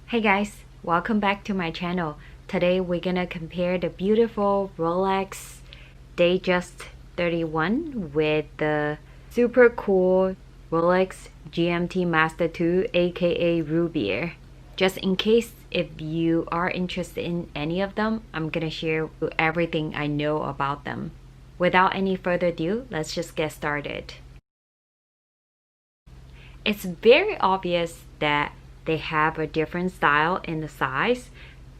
Hey guys, welcome back to my channel. Today we're gonna compare the beautiful Rolex DateJust 31 with the super cool Rolex GMT Master 2 aka Rubier. Just in case if you are interested in any of them, I'm gonna share everything I know about them. Without any further ado, let's just get started. It's very obvious that they have a different style in the size.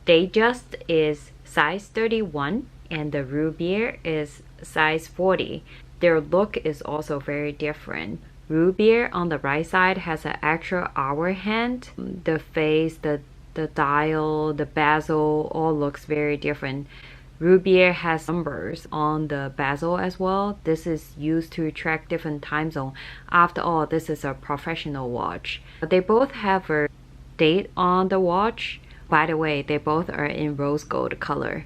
DateJust is size 31 and the Rubier is size 40. Their look is also very different. Rubier on the right side has an actual hour hand. The face, the dial, the bezel all looks very different. Rubier has numbers on the bezel as well. This is used to track different time zone. After all, this is a professional watch. They both have a date on the watch. By the way, they both are in rose gold color.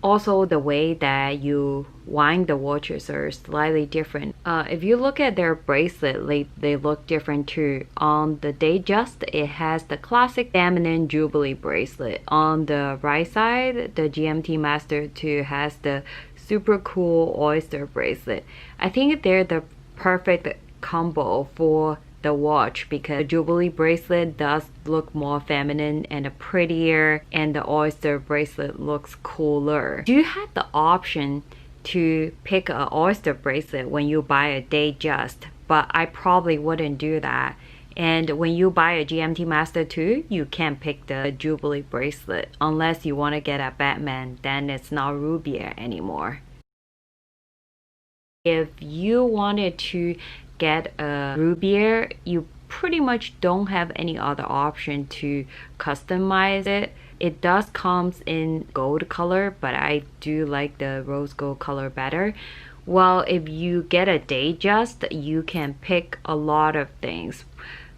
Also, the way that you wind the watches are slightly different. If you look at their bracelet, they look different too. On the DateJust, it has the classic feminine Jubilee bracelet. On the right side, the GMT Master 2 has the super cool oyster bracelet. I think they're the perfect combo for the watch because the Jubilee bracelet does look more feminine and prettier, and the oyster bracelet looks cooler. You have the option to pick an oyster bracelet when you buy a DateJust, but I probably wouldn't do that. And when you buy a GMT Master 2, you can't pick the Jubilee bracelet unless you want to get a Batman, then it's not Rubier anymore. If you wanted to get a Rubier, you pretty much don't have any other option to customize it. It does comes in gold color, but I do like the rose gold color better. Well, if you get a DateJust, you can pick a lot of things.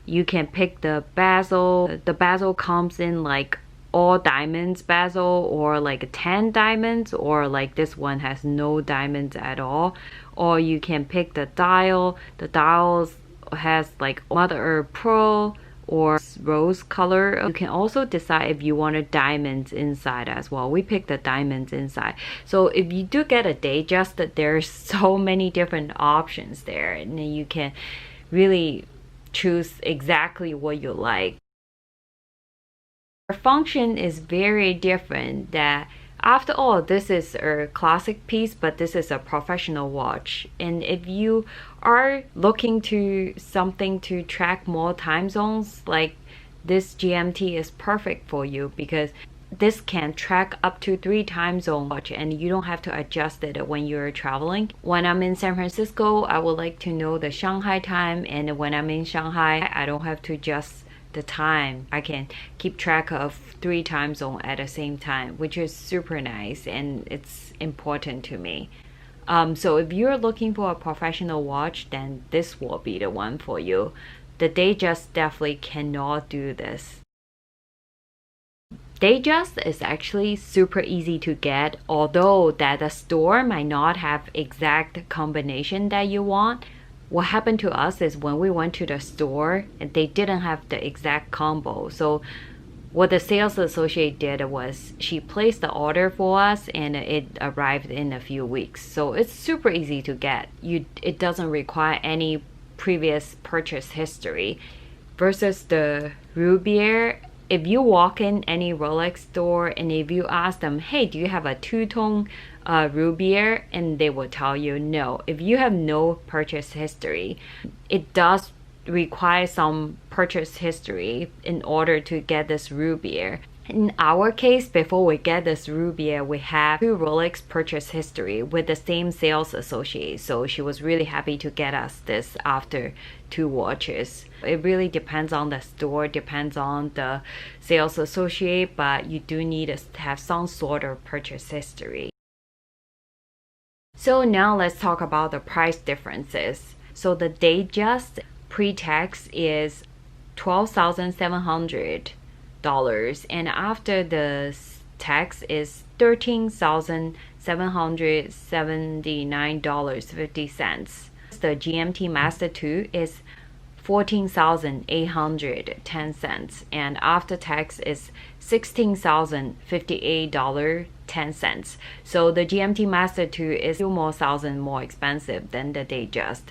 You can pick the bezel. The bezel comes in like all diamonds bezel, or like 10 diamonds, or like this one has no diamonds at all. Or you can pick the dial. The dials has like mother of pearl or rose color. You can also decide if you wanted diamonds inside as well. We picked the diamonds inside. So if you do get a DateJust, there's so many different options there, and you can really choose exactly what you like. Their function is very different. That after all, this is a classic piece, but this is a professional watch. And if you are looking to something to track more time zones, like this GMT is perfect for you because this can track up to 3 time zone watch and you don't have to adjust it when you're traveling. When I'm in San Francisco, I would like to know the Shanghai time, and when I'm in Shanghai, I don't have to adjust the time. I can keep track of 3 time zones at the same time, which is super nice and it's important to me. So if you're looking for a professional watch, then this will be the one for you. The DateJust definitely cannot do this. DateJust is actually super easy to get, although that the store might not have exact combination that you want. What happened to us is when we went to the store, they didn't have the exact combo. So what the sales associate did was she placed the order for us and it arrived in a few weeks. So it's super easy to get. It doesn't require any previous purchase history. Versus the Rubier, if you walk in any Rolex store and if you ask them, hey, do you have a two-tone Rubier, and they will tell you no. If you have no purchase history, it does require some purchase history in order to get this Rubier. In our case, before we get this Rubier, we have 2 Rolex purchase history with the same sales associate. So she was really happy to get us this after 2 watches. It really depends on the store, depends on the sales associate, but you do need to have some sort of purchase history. So now let's talk about the price differences. So the DateJust pre-tax is $12,700. And after the tax is $13,779.50. The GMT Master 2 is $14,810, and after tax is $16,058.10. So the GMT Master 2 is few more thousand more expensive than the DateJust.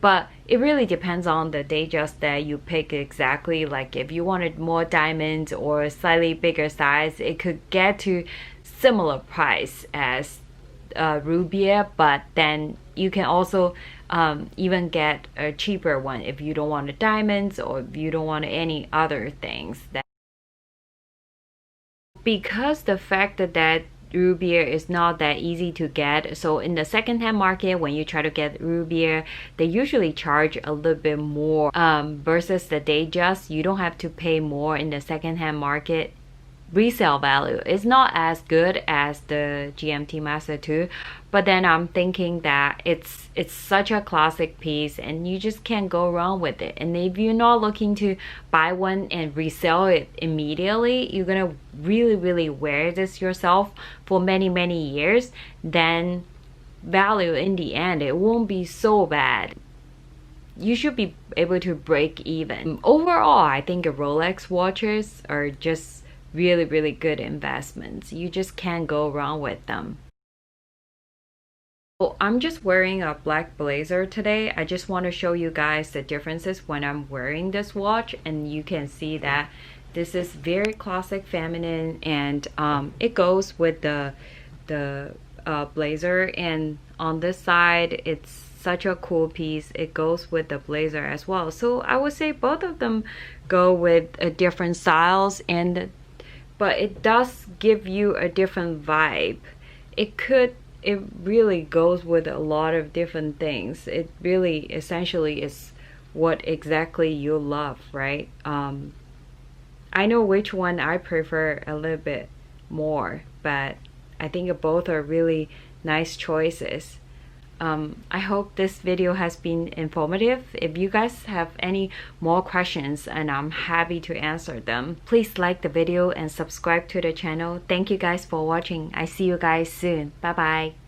But it really depends on the DateJust that you pick exactly. Like if you wanted more diamonds or a slightly bigger size, it could get to similar price as Rubier, but then you can also even get a cheaper one if you don't want the diamonds or if you don't want any other things. Because the fact that Rubier is not that easy to get, so in the secondhand market when you try to get Rubier, they usually charge a little bit more versus the DateJust. You don't have to pay more in the secondhand market. Resale value is not as good as the GMT Master 2, but then I'm thinking that it's such a classic piece and you just can't go wrong with it. And if you're not looking to buy one and resell it immediately, you're gonna really wear this yourself for many years, then value in the end, it won't be so bad. You should be able to break even. Overall, I think Rolex watches are just really good investments. You just can't go wrong with them. So I'm just wearing a black blazer today. I just want to show you guys the differences when I'm wearing this watch, and you can see that this is very classic feminine, and it goes with the blazer, and on this side it's such a cool piece. It goes with the blazer as well. So I would say both of them go with different styles, but it does give you a different vibe. It really goes with a lot of different things. It really essentially is what exactly you love, right? I know which one I prefer a little bit more, but I think both are really nice choices. I hope this video has been informative. If you guys have any more questions, and I'm happy to answer them, please like the video and subscribe to the channel. Thank you guys for watching. I see you guys soon. Bye bye.